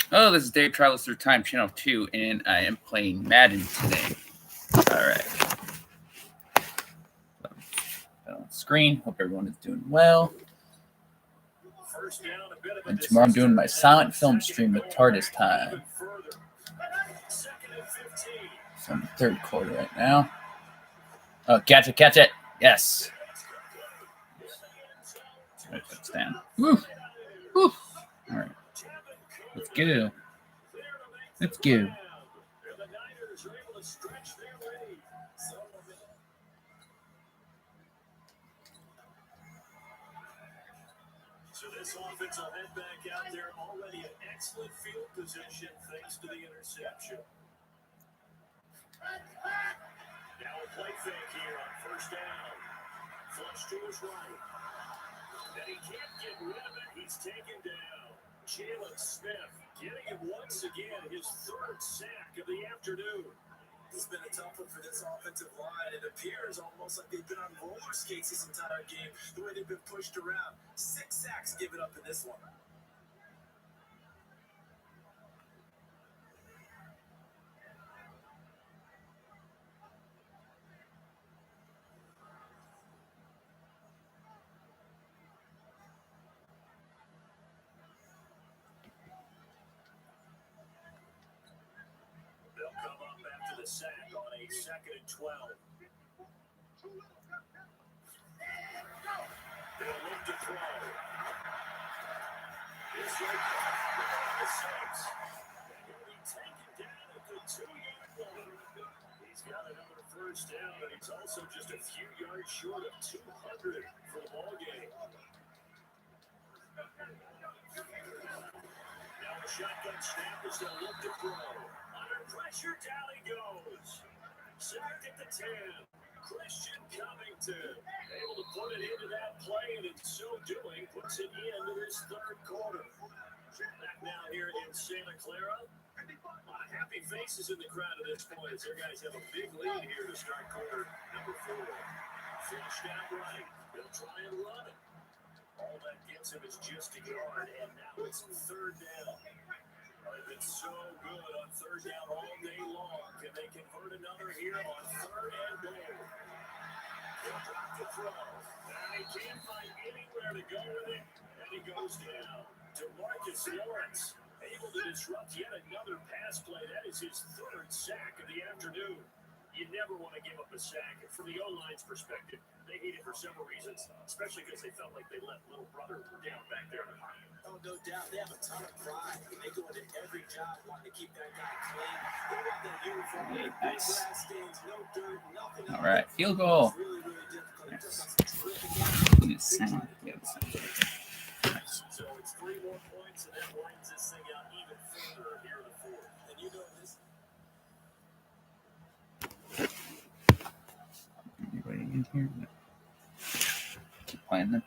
Oh, this is Dave Travels Through Time, Channel 2, and I am playing Madden today. Alright. On screen. Hope everyone is doing well. And tomorrow I'm doing my silent film stream at TARDIS time. So I'm in the third quarter right now. Oh, catch it. Yes. Right, that's down. Woo. Woo. All right. Let's go. So this offense will head back out there, already an excellent field position thanks to the interception. Now a play fake here on first down. Flush to his right. And he can't get rid of it. He's taken down. Jalen Smith getting him once again, his third sack of the afternoon. It's been a tough one for this offensive line. It appears almost like they've been on roller skates this entire game, the way they've been pushed around. 6 sacks given up in this one. They'll come up after the sack on a 2nd and 12. They'll look to throw. This one, the 6. He'll be taken down at the 2-yard line. He's got another first down, and he's also just a few yards short of 200 for the ball game. Now the shotgun snap is they'll look to throw. Under pressure, down he goes. Sacked at the 10. Christian Covington able to put it into that play, and in so doing, puts it into this third quarter. Back now here in Santa Clara. A lot of happy faces in the crowd at this point as their guys have a big lead here to start quarter number 4. Flush down right. They'll try and run it. All that gets him is just a yard, and now it's third down. They've been so good on third down all day long. Can they convert another here on 3rd and goal? He'll drop the throw. He can't find anywhere to go with it, and he goes down. DeMarcus Lawrence able to disrupt yet another pass play. That is his 3rd sack of the afternoon. You never want to give up a sack. From the O-line's perspective, they hate it for several reasons, especially because they felt like they let little brother down back there in the pocket. Oh, no doubt. They have a ton of pride. They go into every job wanting to keep that guy clean. They want that uniform. No grass stains, no dirt, nothing. All right, field goal. It's really, really difficult. Yes. Nice. So it's 3 more points, and that winds this thing out even further here in the 4th. And you know this. Anybody in here? No. Keep playing them.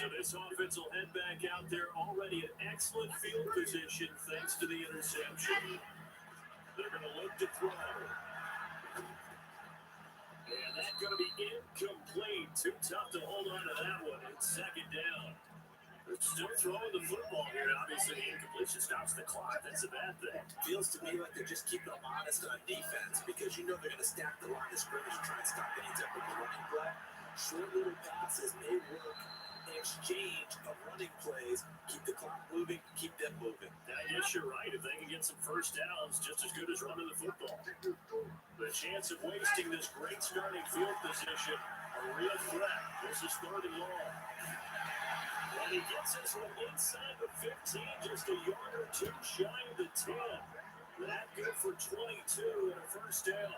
So this offense will head back out there, already an excellent field position thanks to the interception. They're going to look to throw. And that's going to be incomplete. Too tough to hold on to that one. It's 2nd down. They're still throwing the football here. Obviously, the incompletion stops the clock. That's a bad thing. Feels to me like they're just keeping them honest on defense because you know they're going to stack the line of scrimmage and try and stop any type of running play. Short little passes may work in exchange of running plays. Keep the clock moving, keep them moving. I guess you're right. If they can get some first downs, just as good as running the football. The chance of wasting this great starting field position, a real threat. This is 3rd and long. And he gets us from inside the 15, just a yard or two shy of the 10. That good for 22 and a first down.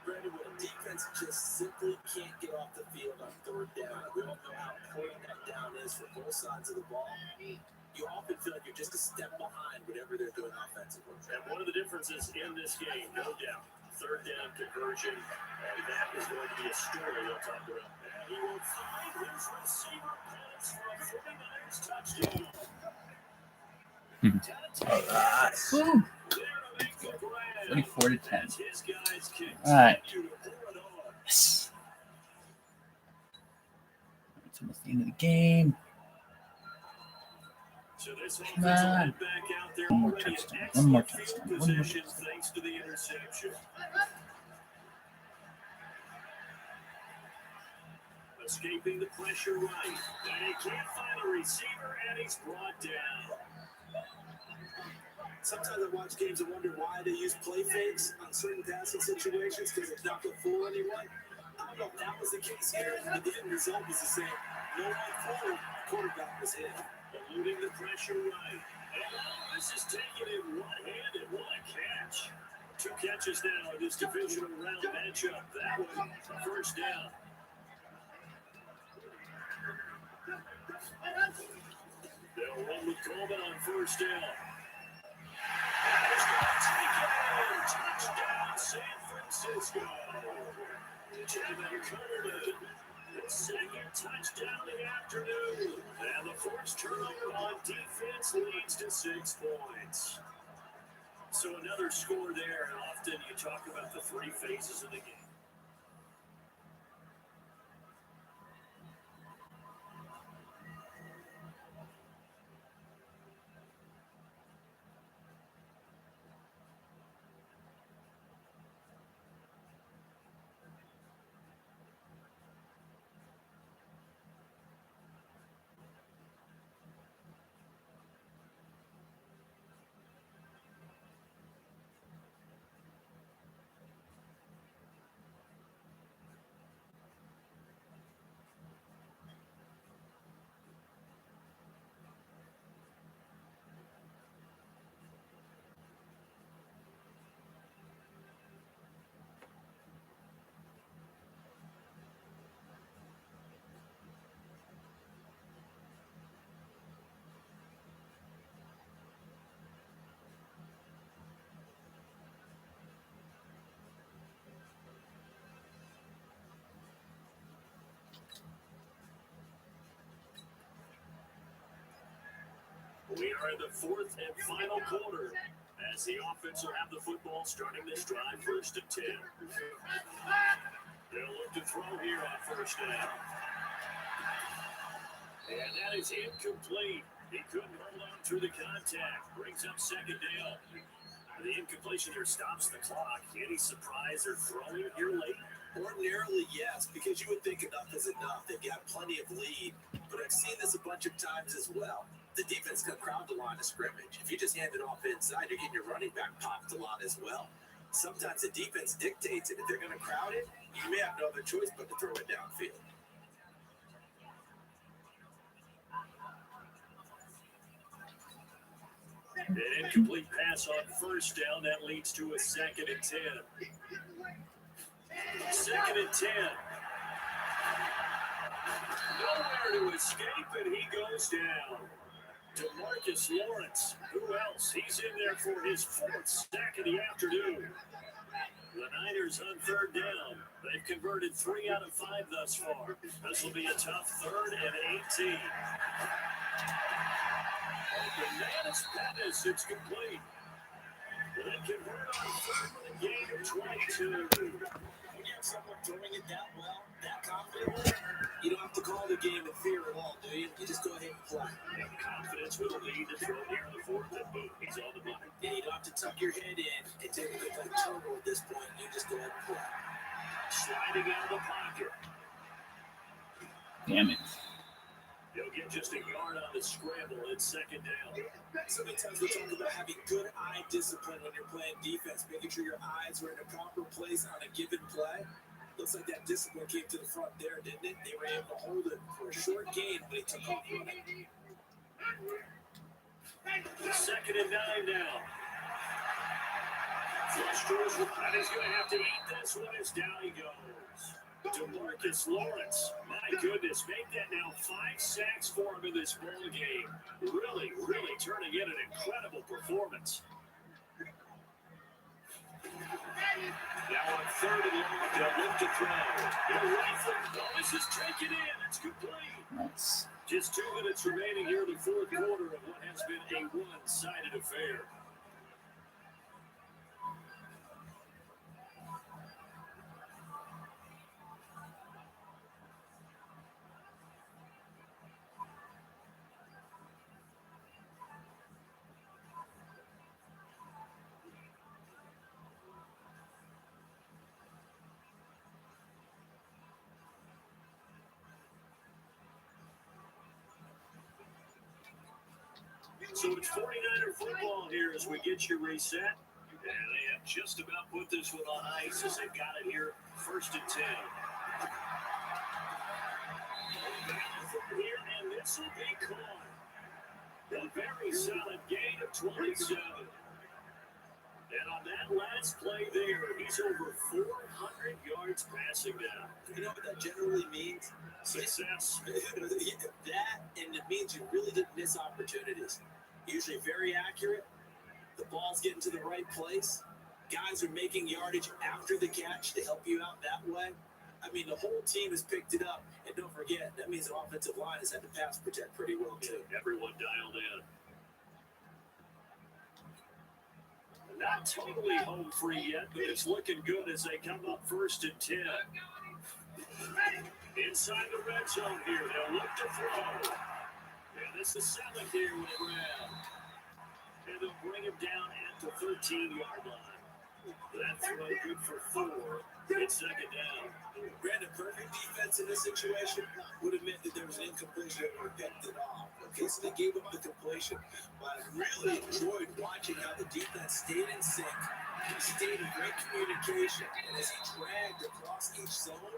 Brandon, when a defense just simply can't get off the field on 3rd down, we all know how important that down is for both sides of the ball. You often feel like you're just a step behind whatever they're doing offensively. And one of the differences in this game, no doubt, 3rd down conversion, and that is going to be a story they'll talk about. And he will find his receiver pass for a 49ers touchdown. All right. Woo. 44 to 10. All right. Yes. It's almost the end of the game. So this Come on. back out there One more already touchdown. an One more excellent touchdown. field One more position touchdown. thanks to the interception. Escaping the pressure right. And he can't find a receiver, and he's brought down. Sometimes I watch games and wonder why they use play fakes on certain passing situations because it's not to fool anyone. I don't know if that was the case here, but the end result was the same. No one forward, quarterback was hit. Eluding the pressure right. And this is taken in one-handed. What a catch. 2 catches now in this divisional round matchup. That one, first down. They'll run with Coleman on first down. Touchdown, San Francisco. Jalen Coleman, the 2nd touchdown of the afternoon. And the first turnover on defense leads to 6 points. So another score there, and often you talk about the 3 phases of the game. We are in the 4th and final quarter as the offense will have the football starting this drive, 1st and 10. They'll look to throw here on first down. And that is incomplete. He couldn't hold on through the contact. Brings up 2nd down. The incompletion here stops the clock. Any surprise or throwing here late? Ordinarily, yes, because you would think enough is enough. They've got plenty of lead, but I've seen this a bunch of times as well. The defense can crowd the line of scrimmage. If you just hand it off inside, you're getting your running back popped a lot as well. Sometimes the defense dictates it. If they're going to crowd it, you may have no other choice but to throw it downfield. An incomplete pass on first down. That leads to a 2nd and 10. 2nd and 10. Nowhere to escape, and he goes down. DeMarcus Lawrence. Who else? He's in there for his 4th sack of the afternoon. The Niners on 3rd down. They've converted 3 out of 5 thus far. This will be a tough 3rd and 18. Bananas Pettis, it's complete. They convert on 3rd with a gain of 22. When you have someone throwing it that well, that confidently, you don't have to call the game in fear at all, do you? You just go ahead and play. And confidence with a lead to throw here in the 4th, and boom, he's on the money. And you don't have to tuck your head in and take a good turnover at this point. You just go ahead and play. Sliding out of the pocket. Damn it. He'll get just a yard on the scramble. It's second down. So many times we talk about having good eye discipline when you're playing defense, making sure your eyes are in a proper place on a given play. Looks like that discipline came to the front there, didn't it? They were able to hold it for a short gain, but he took off running. Second and 9 now. Flush throws one. He's going to have to eat this one as down he goes. DeMarcus Lawrence, my goodness, make that now 5 sacks for him in this ball game. Really turning in an incredible performance. Now on third and long, they'll look to throw. He'll rifle. This is taken in. It's complete. Nice. Just 2 minutes remaining here in the fourth quarter of what has been a one-sided affair. So it's 49er football here as we get you reset. And they have just about put this one on ice as they've got it here, first and 10. Here, and this will be caught. A very solid gain of 27. And on that last play there, he's over 400 yards passing now. You know what that generally means? Success. That, and it means you really didn't miss opportunities. Usually very accurate. The ball's getting to the right place. Guys are making yardage after the catch to help you out that way. I mean, the whole team has picked it up. And don't forget, that means the offensive line has had to pass protect pretty well, too. Everyone dialed in. Not totally home free yet, but it's looking good as they come up first and 10. Inside the red zone here, they'll look to throw. And this is 7th here with Brown. And they'll bring him down at the 13-yard line. That throw good for 4. It's second down. Brandon, perfect defense in this situation would have meant that there was an incompletion or picked it off. Okay, so they gave up the completion. But I really enjoyed watching how the defense stayed in sync, stayed in great communication, and as he dragged across each zone,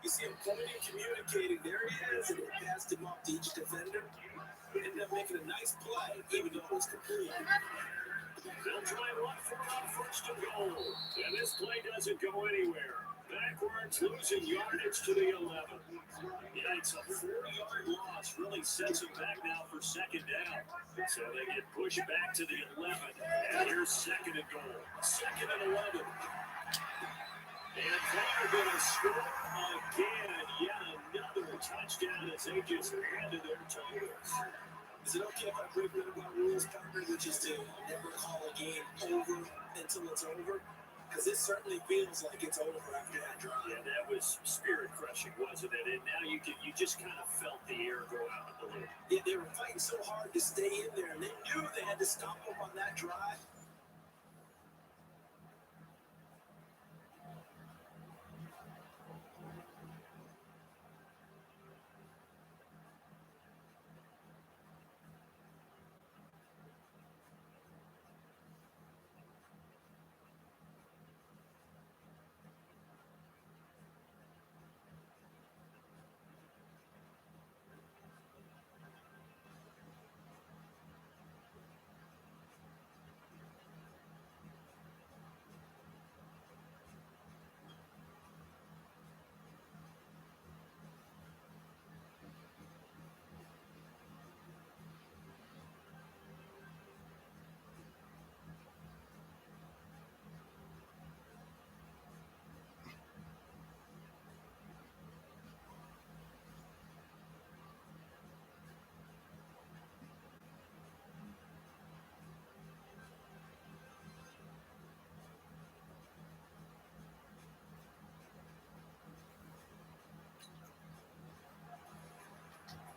you see him pointing, communicating. There he is, and he passed him off to each defender. Ended up making a nice play, even though it was complete. They'll try one for on first and goal. And this play doesn't go anywhere. Backwards, losing yardage to the 11. Yeah, it's a 4-yard loss. Really sets them back now for second down. So they get pushed back to the 11. And here's second and goal. Second and 11. And they're going to score again. Yet another touchdown as they just handed their totals. Is it okay if I break one of my rules, partner, which is to never call a game over until it's over? Because this certainly feels like it's over after that drive. Yeah, that was spirit crushing, wasn't it? And now you just kind of felt the air go out of the balloon. Yeah, they were fighting so hard to stay in there, and they knew they had to stop them on that drive.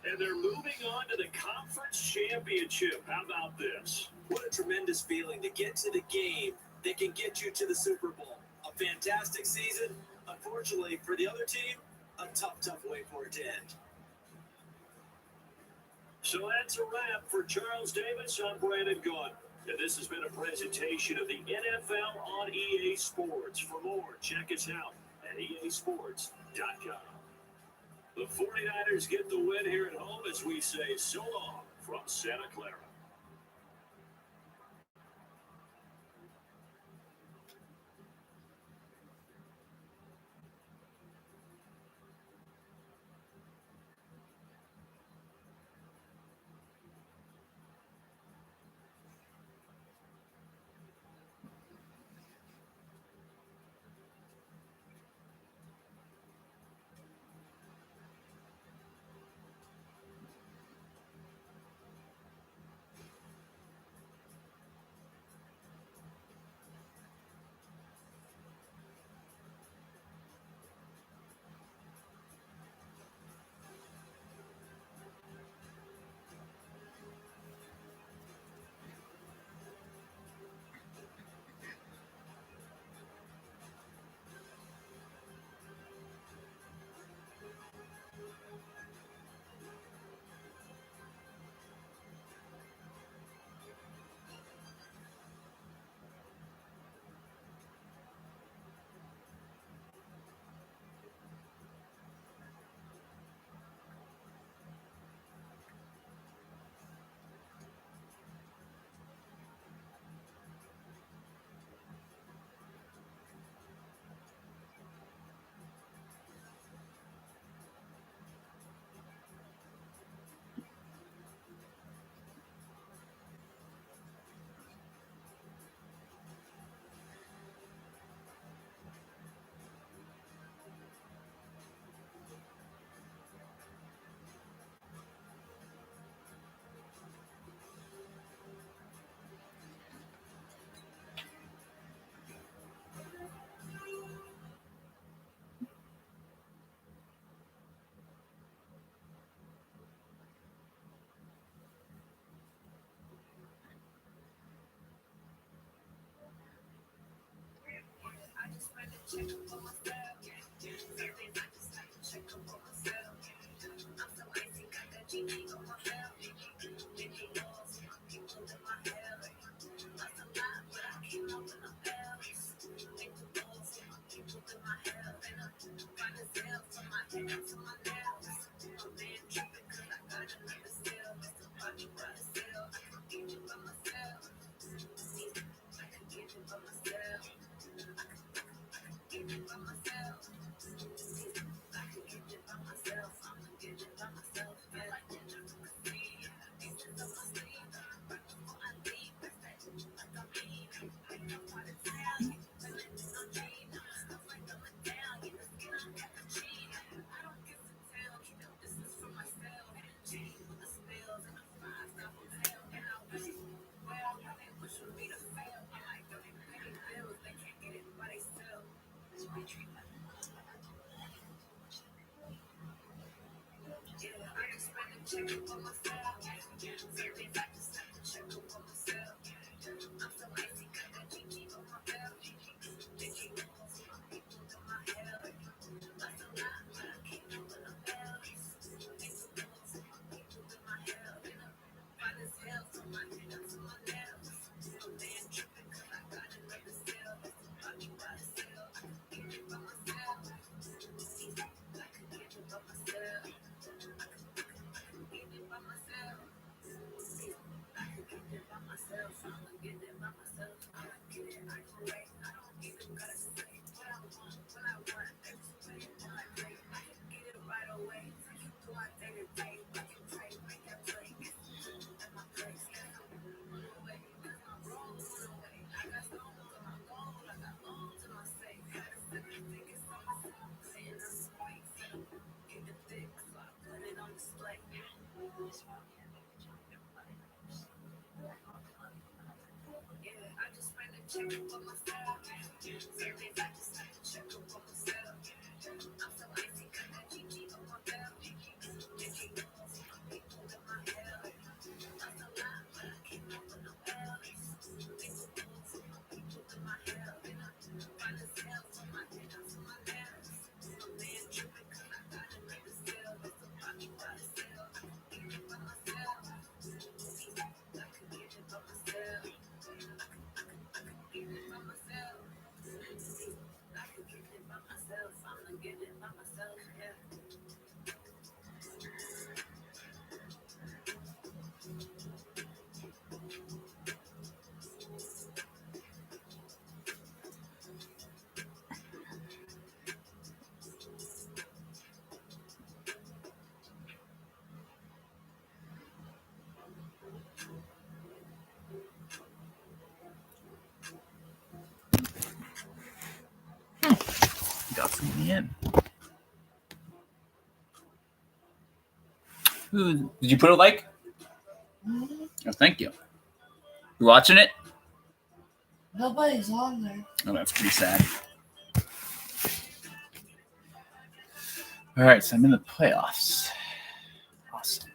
And they're moving on to the conference championship. How about this? What a tremendous feeling to get to the game that can get you to the Super Bowl. A fantastic season. Unfortunately, for the other team, a tough way for it to end. So that's a wrap for Charles Davis. I'm Brandon Gaudin. And this has been a presentation of the NFL on EA Sports. For more, check us out at easports.com. The 49ers get the win here at home as we say so long from Santa Clara. him. Ooh, did you put a like? Oh, thank you. You watching it? Nobody's on there. Oh, that's pretty sad. All right, so I'm in the playoffs. Awesome.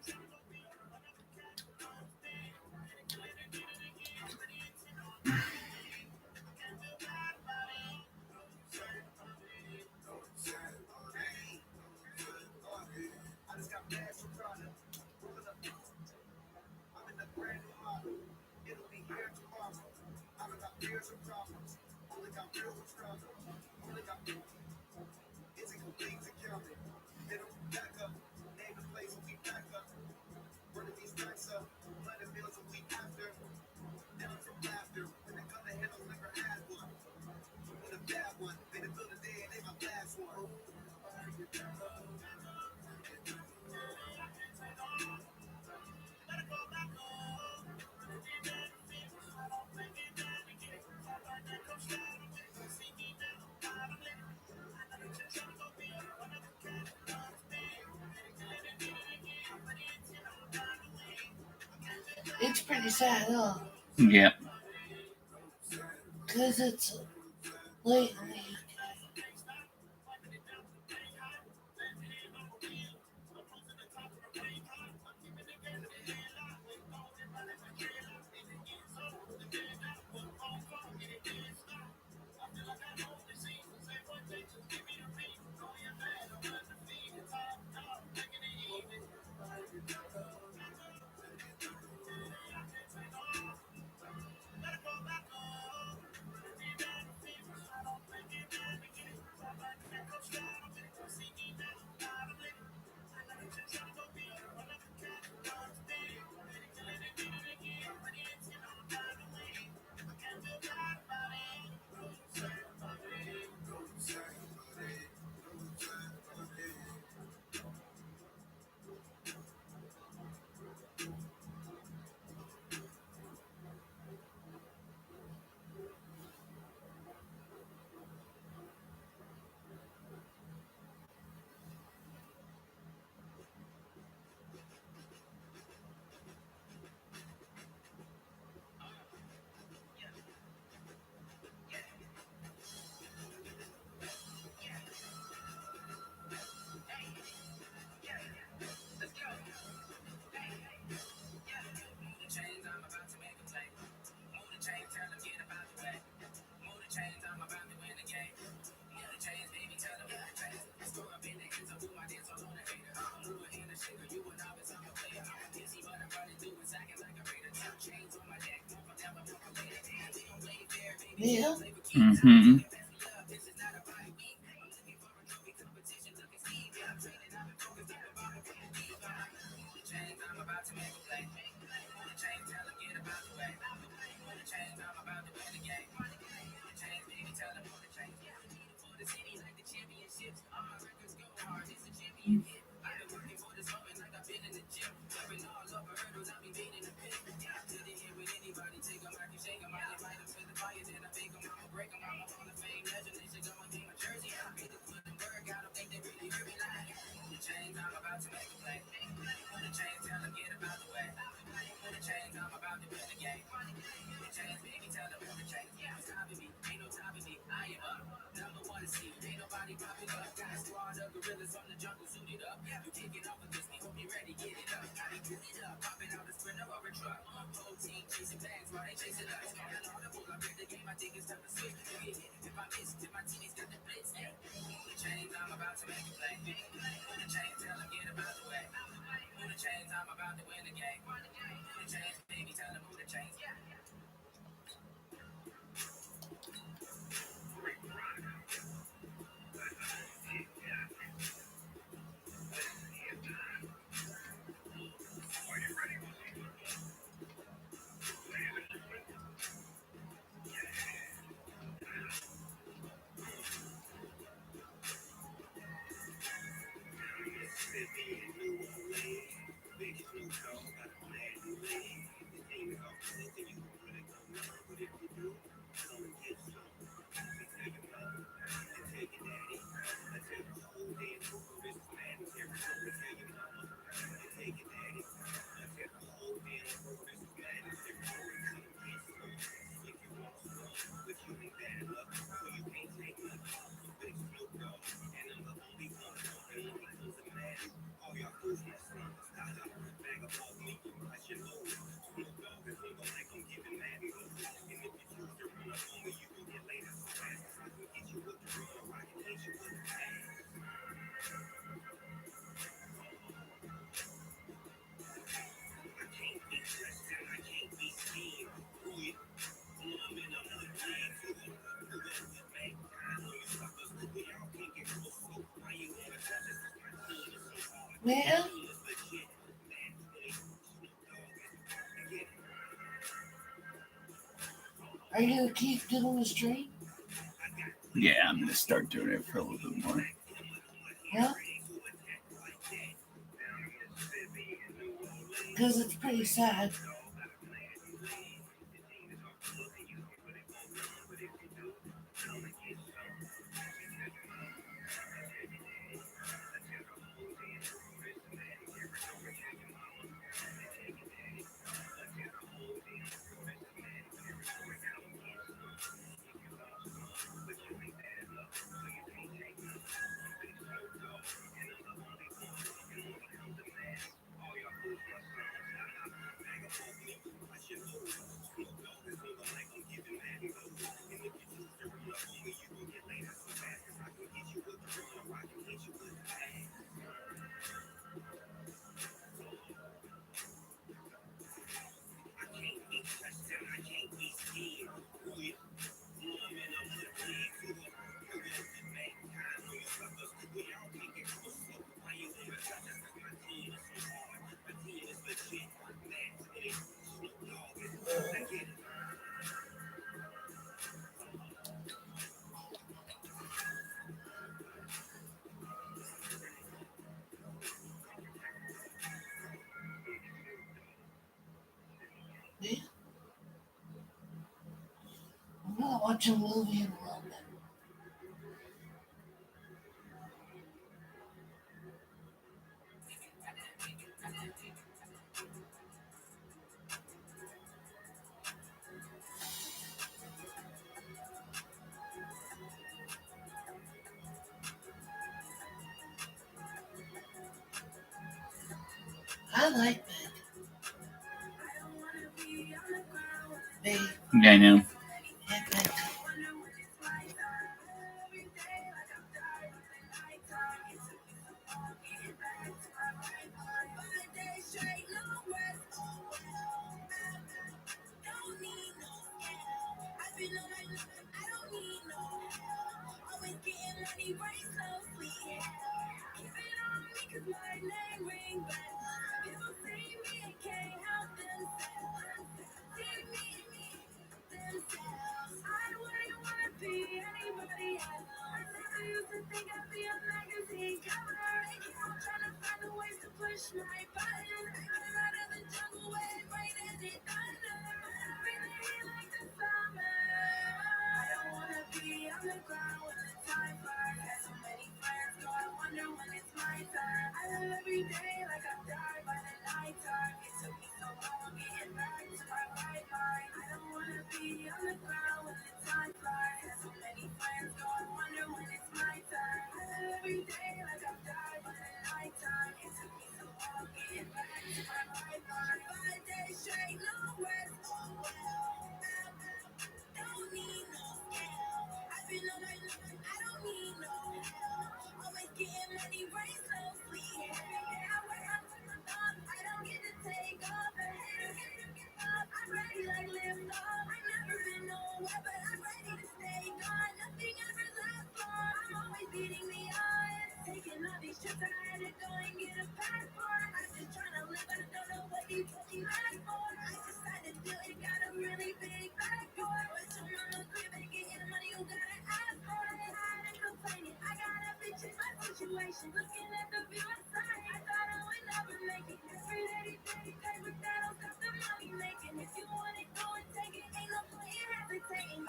It's pretty sad, huh? Yeah. Because it's late in the week. Yeah. Mm-hmm. Man, are you gonna keep doing the stream? Yeah, I'm going to start doing it for a little bit more. Yeah? Because it's pretty sad. Man, I'm gonna watch a movie in a little bit. I like that. They Yeah, I know. had that.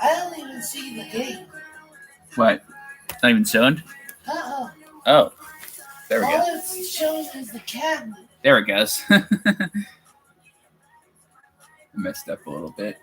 I don't even see the game. What? It's not even showing? Uh-oh. Oh, there we All go. it's showing is the cabinet. There it goes. Messed up a little bit.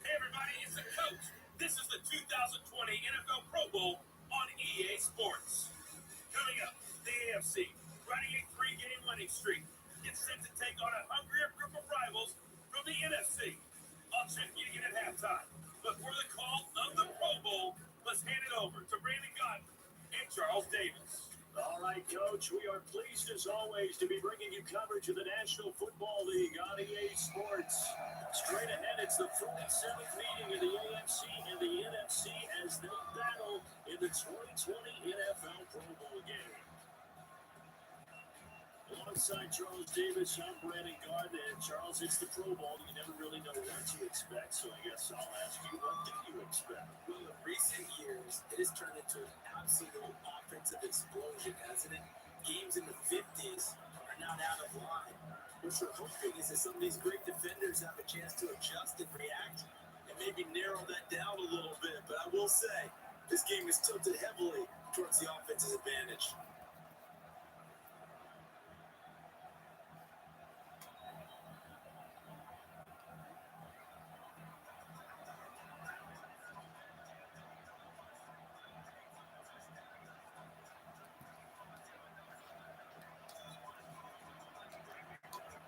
Hey everybody, it's the coach. This is the 2020 NFL Pro Bowl on EA Sports. Coming up, the Coach. We are pleased, as always, to be bringing you coverage of the National Football League on EA Sports. Straight ahead, it's the 47th meeting of the AFC and the NFC as they battle in the 2020 NFL Pro Bowl game. Alongside Charles Davis, I'm Brandon Gardner. And Charles, it's the Pro Bowl. You never really know what to expect, so I guess I'll ask you, what do you expect? Well, in recent years, it has turned into an absolute offensive explosion, hasn't it? Games in the 50s are not out of line. What we're hoping is that some of these great defenders have a chance to adjust and react and maybe narrow that down a little bit. But I will say, this game is tilted heavily towards the offense's advantage.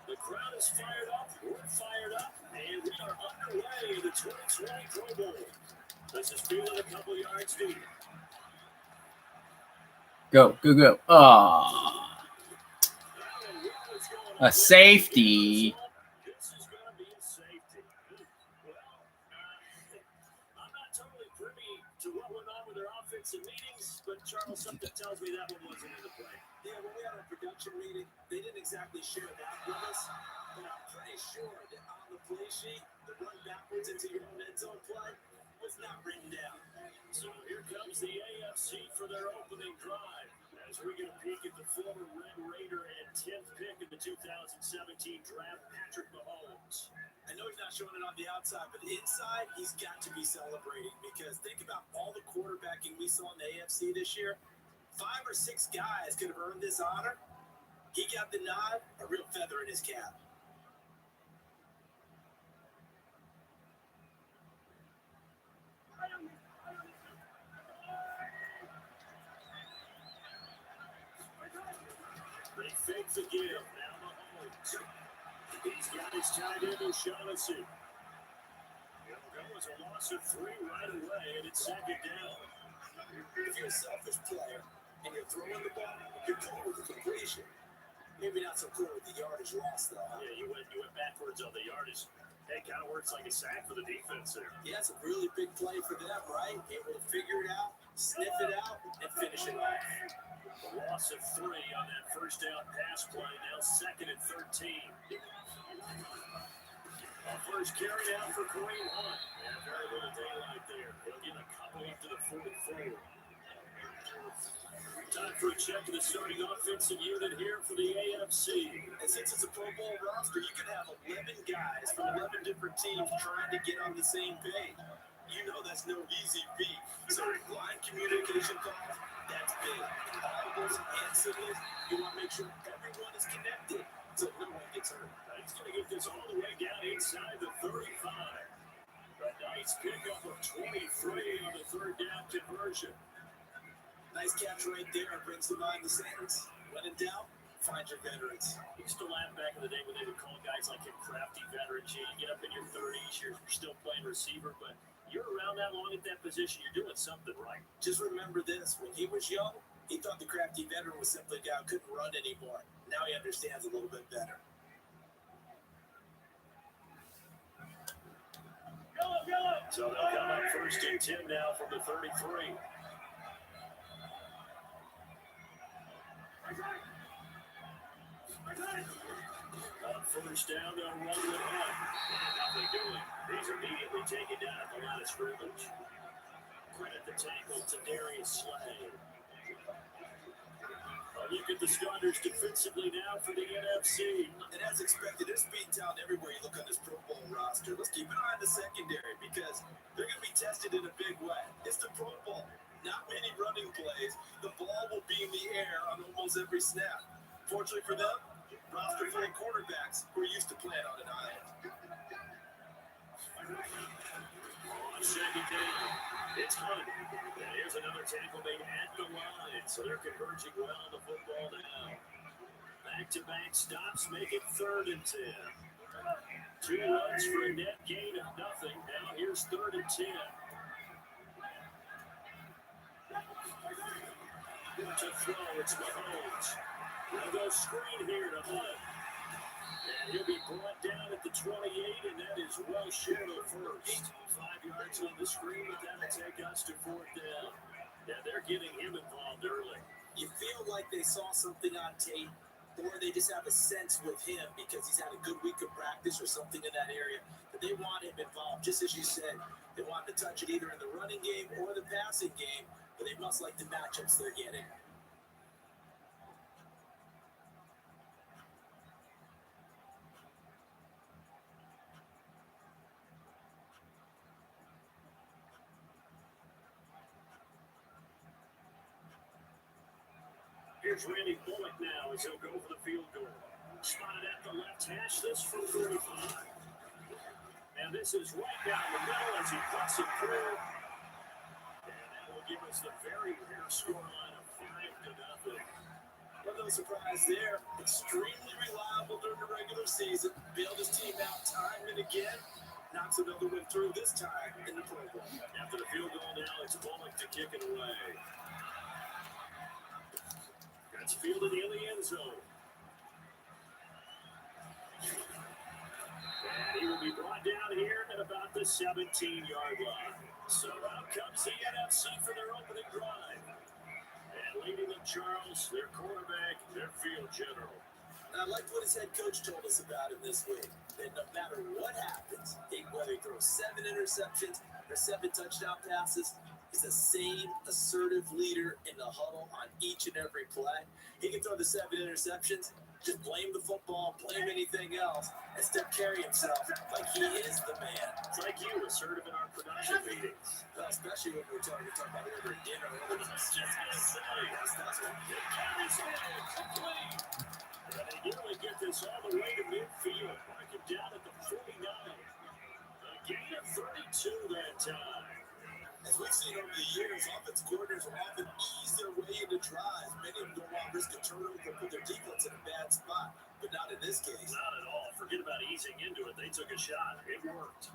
The crowd is fired up, we're fired up, and we are underway in the 2020 Pro Bowl. This is fielded a couple yards deep. Go, go, go. Ah, a safety. This is going to be a safety. Well, I'm not totally privy to what went on with their offensive meetings, but Charles, something tells me that one wasn't in the play. Yeah, when we had our production meeting, they didn't exactly share that with us, but I'm pretty sure that on the play sheet, the run backwards into your own end zone play was not written down. So here comes the AFC for their opening drive as we get a peek at the former Red Raider and 10th pick in the 2017 draft, Patrick Mahomes. I know he's not showing it on the outside, but inside, he's got to be celebrating because think about all the quarterbacking we saw in the AFC this year. 5 or 6 guys could have earned this honor. He got the nod, a real feather in his cap. They fake the give. Now Mahomes. He's got his tight end, O'Shaughnessy. It'll go as a loss of 3 right away, and it's second down. If you're a selfish player and you're throwing the ball, you're cool with the completion. Maybe not so cool with the yardage loss, though. Huh? Yeah, you went backwards on the yardage. Hey, kind of works like a sack for the defense there. Yeah, it's a really big play for them, right? Able to figure it out, sniff it out, and finish it off. A loss of 3 on that first down pass play. Now second and 13. First carry down for Kareem Hunt. And very little daylight there. He'll get a couple up to the 44. Time for a check of the starting offensive unit here for the AFC. And since it's a Pro Bowl roster, you can have 11 guys from 11 different teams trying to get on the same page. You know that's no easy feat. So line communication calls, that's big. Audibles and signals, you want to make sure everyone is connected so no one gets hurt. He's going to get this all the way down inside the 35. A nice pickup of 23 on the third down conversion. Nice catch right there. Brings to mind the Saints. When in doubt, find your veterans. Used to laugh back in the day when they would call guys like him crafty veterans. You get up in your 30s, you're still playing receiver, but you're around that long at that position, you're doing something right. Just remember this. When he was young, he thought the crafty veteran was simply a guy who couldn't run anymore. Now he understands a little bit better. So they'll come up first and 10 now from the 33. First down, they'll run with Hunt. And nothing doing. He's immediately taken down at the line of scrimmage. Credit the tackle to Darius Slay. A look at the starters defensively now for the NFC. And as expected, there's speed talent everywhere you look on this Pro Bowl roster. Let's keep an eye on the secondary because they're going to be tested in a big way. It's the Pro Bowl. Not many running plays. The ball will be in the air on almost every snap. Fortunately for them, roster full of quarterbacks who are used to playing on an island. On second down, it's Hunt. And here's another tackle made at the line. So they're converging well on the football now. Back-to-back stops make it 3rd and 10. 2 runs for a net gain of nothing. Now here's 3rd and 10. To throw, it's Mahomes. They'll go screen here to Hunt. And he'll be brought down at the 28, and that is well short of first. 5 yards on the screen, but that'll take us to fourth down. Yeah, they're getting him involved early. You feel like they saw something on tape, or they just have a sense with him because he's had a good week of practice or something in that area that they want him involved. Just as you said, they want to touch it either in the running game or the passing game, but they must like the matchups they're getting. Here's Randy Bullock now as he'll go for the field goal. Spotted at the left hash, this from 35. And this is right down the middle as he cuts it through. And that will give us the very fair scoreline of 5-0. Well, no surprise there. Extremely reliable during the regular season. Bailed his team out time and again. Knocks another one through this time in the Pro Bowl. After the field goal now, it's Bullock to kick it away. That's fielded in the end zone. And he will be brought down here at about the 17-yard line. So out comes the NFC for their opening drive. And leading them, Charles, their quarterback, their field general. And I liked what his head coach told us about him this week. That no matter what happens, whether he throws 7 interceptions or 7 touchdown passes, he's the same assertive leader in the huddle on each and every play. He can throw the 7 interceptions, just blame the football, blame anything else, and still carry himself like he is the man. It's like you, assertive in our production meetings. Well, especially when we're talking about ordering dinner. And they nearly get this all the way to midfield. Mark it down at the 49. A gain of 32 that time. As we've seen over the years, offense coordinators will often ease their way into drives. Many of them don't want to risk a turnover or put their defense in a bad spot, but not in this case. Not at all. Forget about easing into it. They took a shot. It worked.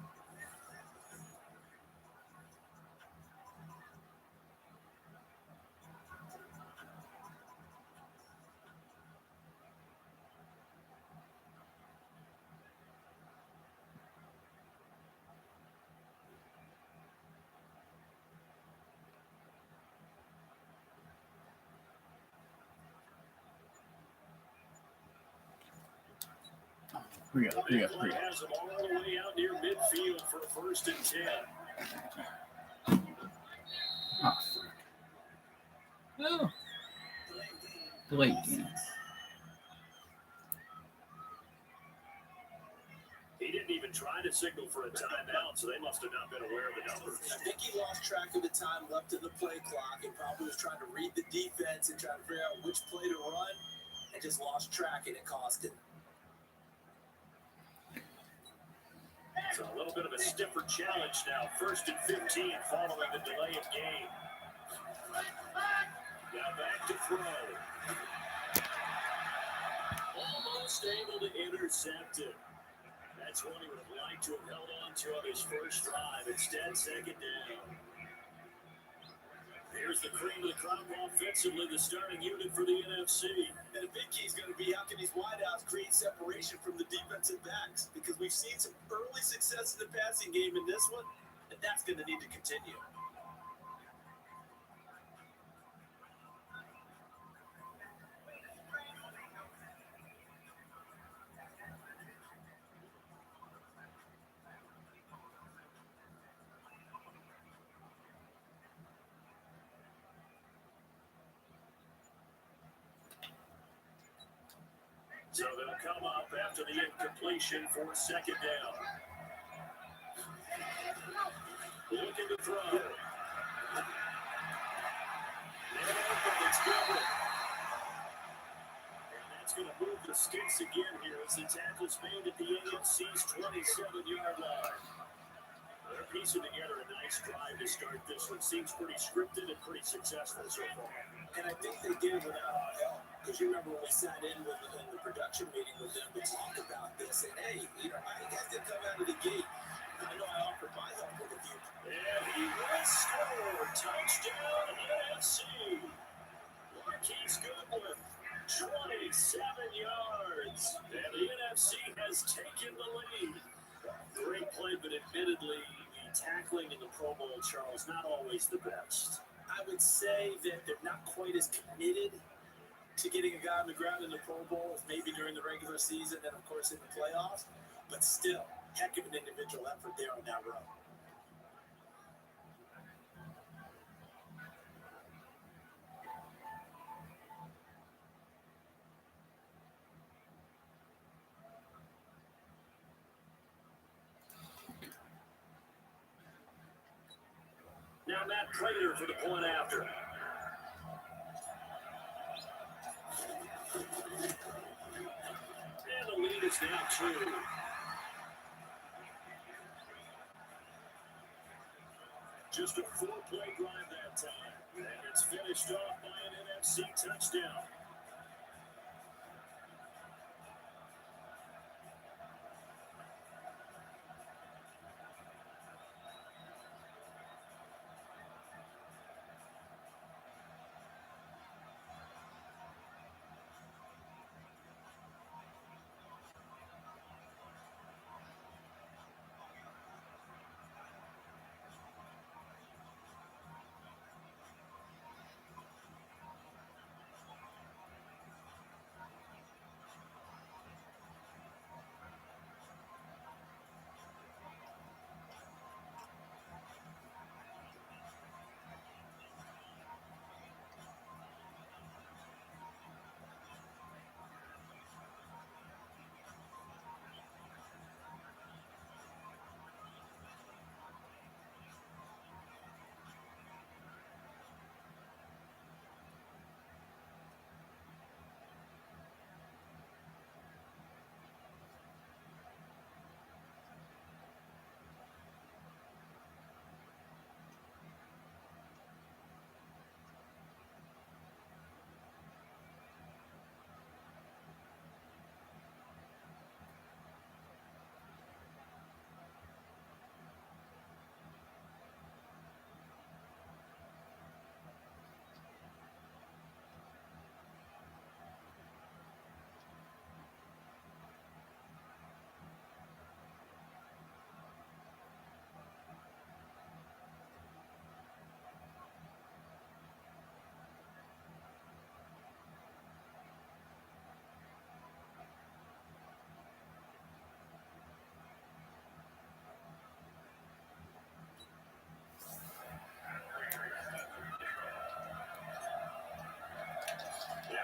We go. Has them all the way out near midfield for 1st and 10. Oh, frick. Oh. Delayed game. He didn't even try to signal for a timeout, so they must have not been aware of the numbers. I think he lost track of the time left in the play clock and probably was trying to read the defense and trying to figure out which play to run and just lost track and it cost him. So a little bit of a stiffer challenge now. 1st and 15 following the delay of game. Now back to throw. Almost able to intercept it. That's what he would have liked to have held on to on his first drive. Instead, 2nd down. Here's the cream of the crop offensively, the starting unit for the NFC. And the big key is going to be how can these wideouts create separation from the defensive backs? Because we've seen some early success in the passing game in this one, and that's going to need to continue. So they'll come up after the incompletion for 2nd down. Looking to throw. And it's good. And that's going to move the sticks again here as the tackle's made at the AFC's 27-yard line. They're piecing together a nice drive to start this one. Seems pretty scripted and pretty successful so far. And I think they did it without our help. Because you remember when we sat in with in the production meeting with them to talk about this. And hey, you know, you guys didn't come out of the gate. I know I offered my help with a few. And he will score. Touchdown, NFC. He's good with 27 yards. And the NFC has taken the lead. Great play, but admittedly, the tackling in the Pro Bowl, Charles, not always the best. I would say that they're not quite as committed to getting a guy on the ground in the Pro Bowl as maybe during the regular season and, of course, in the playoffs. But still, heck of an individual effort there on that run. Now Matt Prater for the point after. And the lead is now 2. Just a 4-play drive that time. And it's finished off by an NFC touchdown.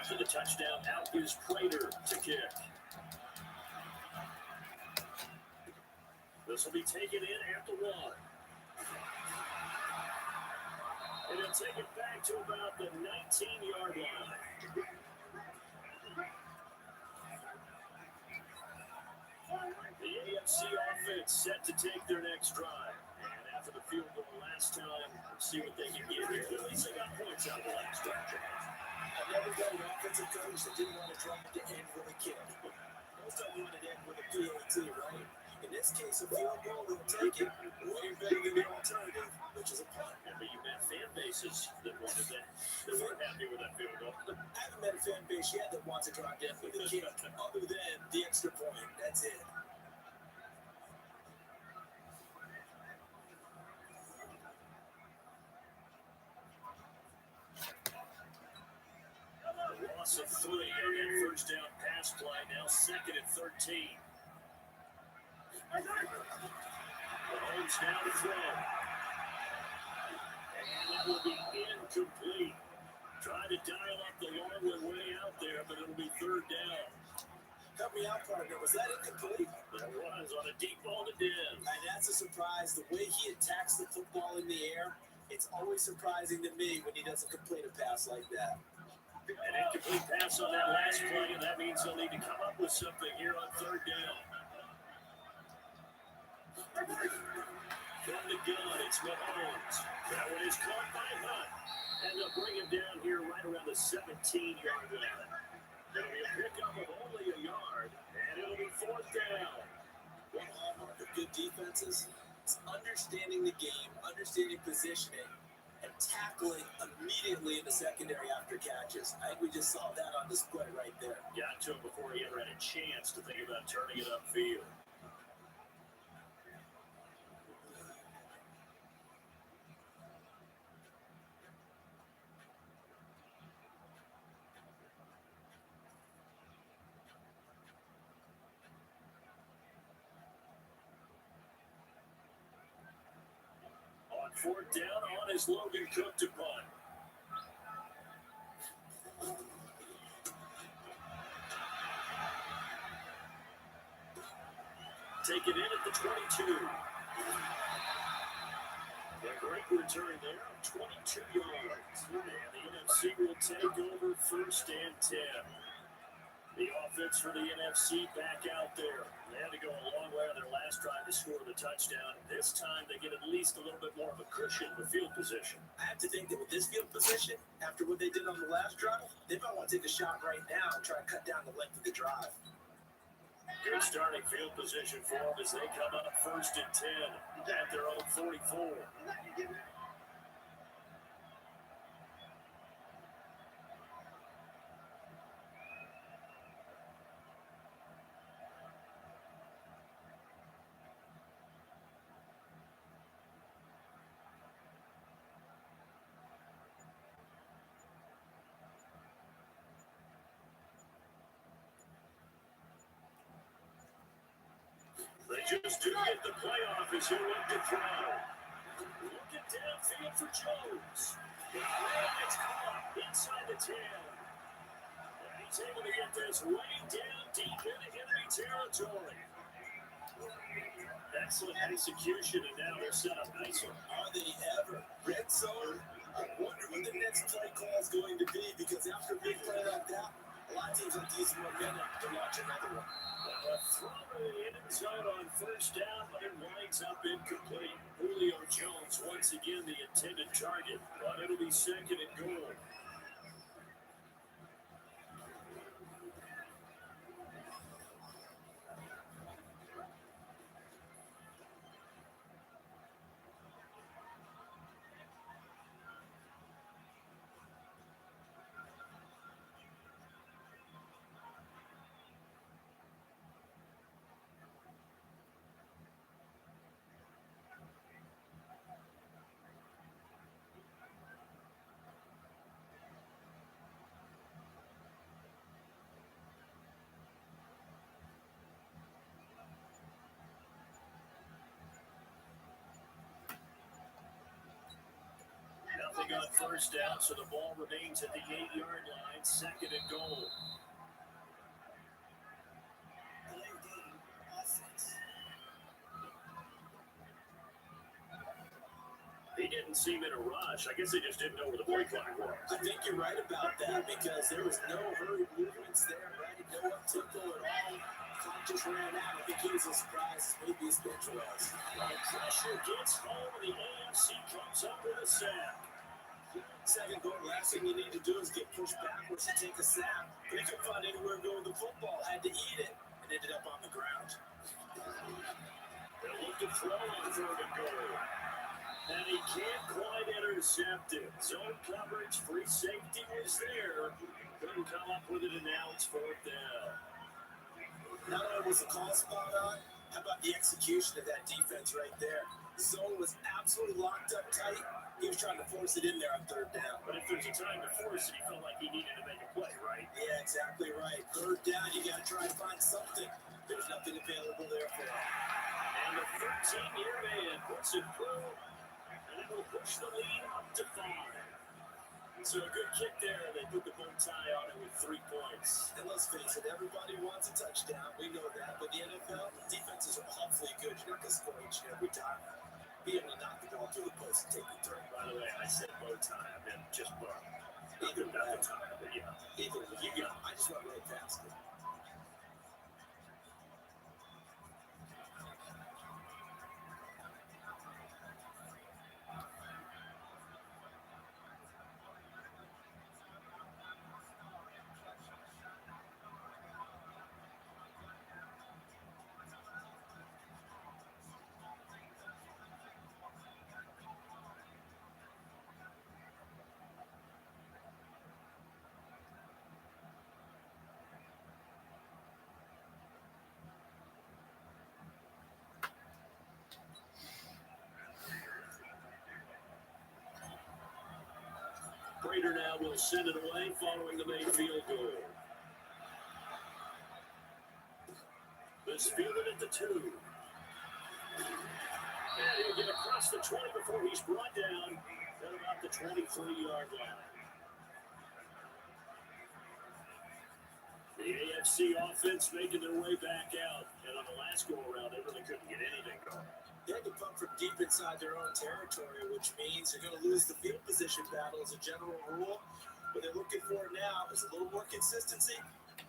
After the touchdown, out is Prater to kick. This will be taken in at the 1. And it'll take it back to about the 19-yard line. The AFC offense set to take their next drive. And after the field goal last time, see what they can get here. At least they got points out of the last drive. I've never got an offensive coach that didn't want to drive to end with a kick. Most of them want to end with a PAT, right? In this case, a field goal, they'll take it way better than the alternative, which is a punt. Yeah, but you met fan bases that wanted that, that weren't happy with that field goal. I haven't met a fan base yet that wants to drive down with a kick, other than the extra point. That's it. Loss of 3 on that first down pass play. Now 2nd and 13. Mahomes now to throw. And that will be incomplete. Trying to dial up the long way out there, but it'll be 3rd down. Help me out, partner. Was that incomplete? That was on a deep ball to Div. And that's a surprise. The way he attacks the football in the air, it's always surprising to me when he doesn't complete a pass like that. An incomplete pass on that last play, and that means they'll need to come up with something here on 3rd down. From the gun, it's Mahomes. That one is caught by Hunt. And they'll bring him down here right around the 17-yard line. It'll be a pickup of only a yard, and it'll be 4th down. One hallmark of good defenses is understanding the game, understanding positioning, and tackling immediately in the secondary after catches. I think we just saw that on display right there. Got to him before he ever had a chance to think about turning it upfield. On fourth down, on his Logan Cook to punt. Take it in at the 22. A great return there of 22 yards. And the NFC will take over first and 10. The offense for the NFC back out there. They had to go a long way on their last drive to score the touchdown. This time they get at least a little bit more of a cushion with field position. I have to think that with this field position, after what they did on the last drive, they might want to take a shot right now and try to cut down the length of the drive. Good starting field position for them as they come up first and 10 at their own 44. They just do get the playoff as he looked to throw. Looking downfield for Jones. It's caught inside the 10. And he's able to get this way down deep into enemy territory. Excellent execution, and now they're set up nicely. Are they ever? Red zone? I wonder what the next play call is going to be, because after a big play like that, a lot of teams like these momentum to launch another one. A throw to the end zone on first down, but it winds up incomplete. Julio Jones once again the intended target, but it'll be second and goal. Nothing on first down, so the ball remains at the 8-yard line, second and goal. He didn't seem in a rush. I guess they just didn't know where the play clock was. I think you're right about that, because there was no hurried movements there, right? No up-tempo at all. Clock just ran out. I think he was as surprised as maybe his bench was. The pressure gets home, and the AFC comes up with a sack. Second goal, last thing you need to do is get pushed backwards and take a snap. But he couldn't find anywhere to go with the football. Had to eat it and ended up on the ground. They'll look to throw on third and goal. And he can't quite intercept it. Zone coverage, free safety was there. Couldn't come up with it, and now it's fourth down. Not only was the call spot on, how about the execution of that defense right there? The zone was absolutely locked up tight. He was trying to force it in there on third down. But if there's a time to force it, he felt like he needed to make a play, right? Yeah, exactly right. Third down, you got to try and find something. There's nothing available there for him. And the 13-year man puts it through, and it will push the lead up to 5. So a good kick there. They put the bow tie on it with 3 points. And let's face it, everybody wants a touchdown. We know that. But the NFL, defenses are awfully good. You're not going to score each and every time. Be able to knock the ball through the post and take the turn. By the way, I said bow tie. I meant just bow. Either Not way, the tie, but yeah. either way, you got. I just went right past it. Raider now will send it away following the made field goal. This fielded at the 2. And he'll get across the 20 before he's brought down at about the 23-yard line. The AFC offense making their way back out. And on the last go-around, they really couldn't get anything going. They had to pump from deep inside their own territory, which means they're going to lose the field position battle as a general rule. What they're looking for now is a little more consistency.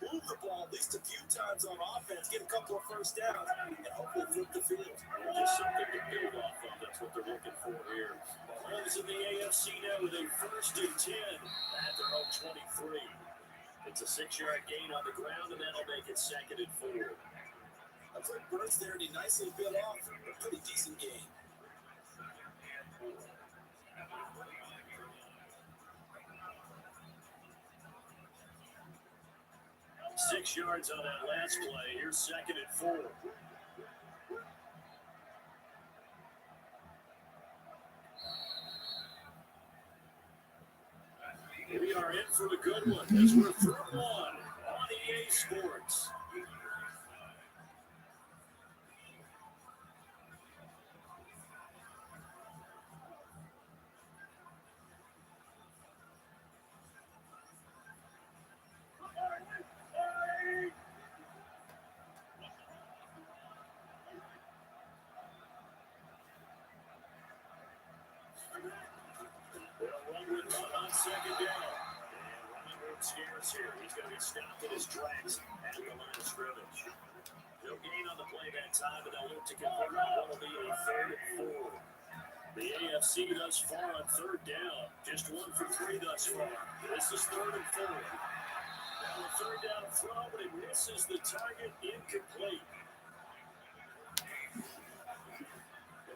Move the ball at least a few times on offense, get a couple of first downs, and hopefully flip the field. Just something to build off of. That's what they're looking for here. Mahomes in the AFC now with a 1st and 10 at their own 23. It's a 6-yard gain on the ground, and that'll make it 2nd and 4. A quick burst there, and he nicely bit off a pretty decent gain. Six yards on that last play. Here's 2nd and 4. We are in for a good one as we're through one on EA Sports. On 2nd down. And running room scares here. He's going to be stopped in his tracks at the line of scrimmage. No gain on the play that time, but they'll look to convert on what will be a 3rd and 4. The AFC thus far on 3rd down. Just 1 for 3 thus far. This is 3rd and 4. Now a 3rd down throw, but it misses the target, incomplete.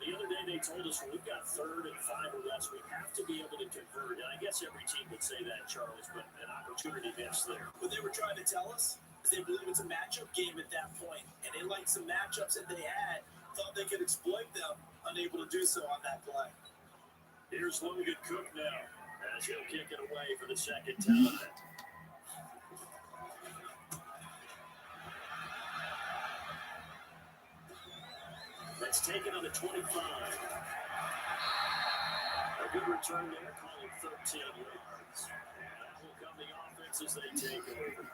The other day they told us, well, we've got 3rd and 5 or less. We have to be able to convert. And I guess every team would say that, Charles, but an opportunity missed there. What they were trying to tell us is they believe it's a matchup game at that point. And they liked some matchups that they had, thought they could exploit them, unable to do so on that play. Here's Logan Cook now as he'll kick it away for the 2nd time. That's taken on the 25. A good return there, calling 13 yards. And that will come the offense as they take over.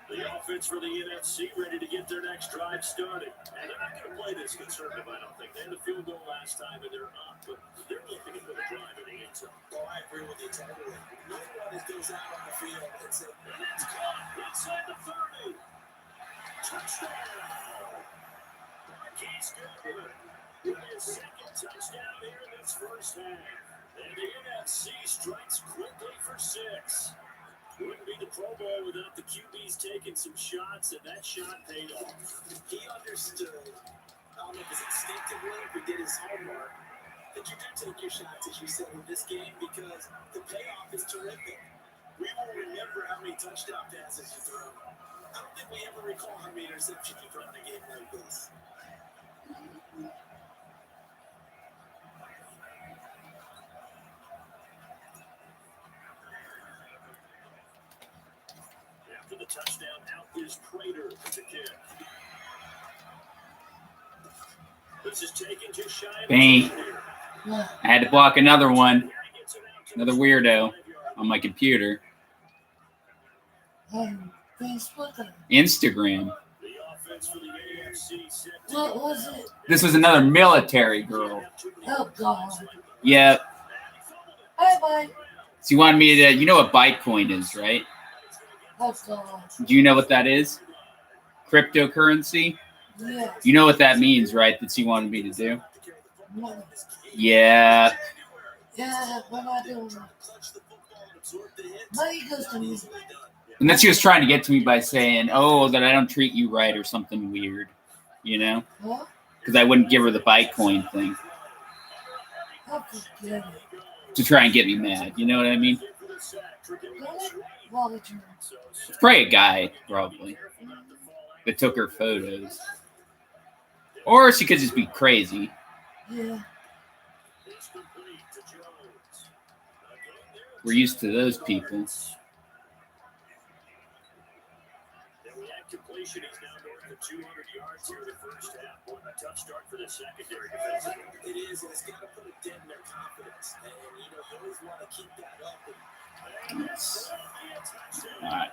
The offense for the NFC ready to get their next drive started. And they're not going to play this conservative, I don't think. They had a field goal last time, and they're up. But they're looking to put a drive in the end zone. Oh, I agree with you totally. No one goes out on the field and says, And it's caught inside the 30. Touchdown! Marquise Goodwin with his 2nd touchdown here in this first half. And the NFC strikes quickly for 6. Wouldn't be the Pro Bowl without the QBs taking some shots, and that shot paid off. He understood, I don't know if it's instinctively, if he did his homework, that you do take your shots, as you said, in this game because the payoff is terrific. We will remember how many touchdown passes you threw. I don't think we ever recall how many interceptions you threw in a game like this. After the touchdown, out is Prater to kick. This is taken just shy of Bang. I had to block another one. Another weirdo on my computer. Instagram. What was it? This was another military girl. Oh, God. Yeah. Bye-bye. So you wanted me to, you know what Bitcoin is, right? Oh, God. Do you know what that is? Cryptocurrency? Yeah. You know what that means, right? That she wanted me to do? No. Yeah. Yeah, what am I doing? Money goes to me. And then she was trying to get to me by saying, oh, that I don't treat you right or something weird, you know? What? Because I wouldn't give her the Bitcoin thing. I forget it. to try and get me mad. You know what I mean? Well, did you? It's probably a guy, probably, that took her photos. Or she could just be crazy. Yeah. We're used to those people. Completion is now north of 200 yards here in the first half. What a tough start for the secondary defense. It is, and it's got to put a dent in their confidence. And, you always want to keep that up. Yes. All right.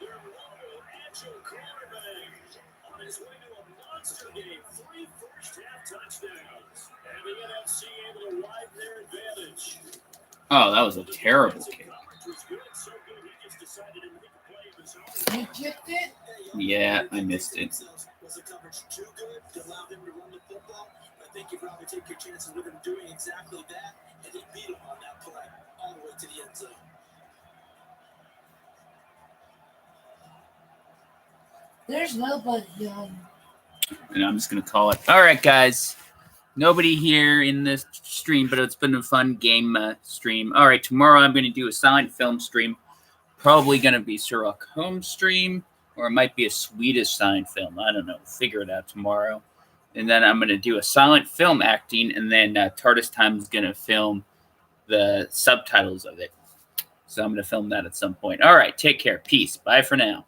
Their mobile, agile quarterback on his way to a monster game. 3 first-half touchdowns. And the NFC able to widen their advantage. Oh, that was a terrible kick. He kicked it? Yeah, I missed it. Was the coverage too good to allow them to run the football? I think you'd probably take your chances with him doing exactly that, and he beat him on that play all the way to the end zone. There's nobody on. And I'm just going to call it. All right, guys. Nobody here in this stream, but it's been a fun game stream. All right, tomorrow I'm going to do a silent film stream. Probably going to be Sherlock Holmes stream, or it might be a Swedish silent film. I don't know. Figure it out tomorrow. And then I'm going to do a silent film acting, and then TARDIS Time is going to film the subtitles of it. So I'm going to film that at some point. All right, take care. Peace. Bye for now.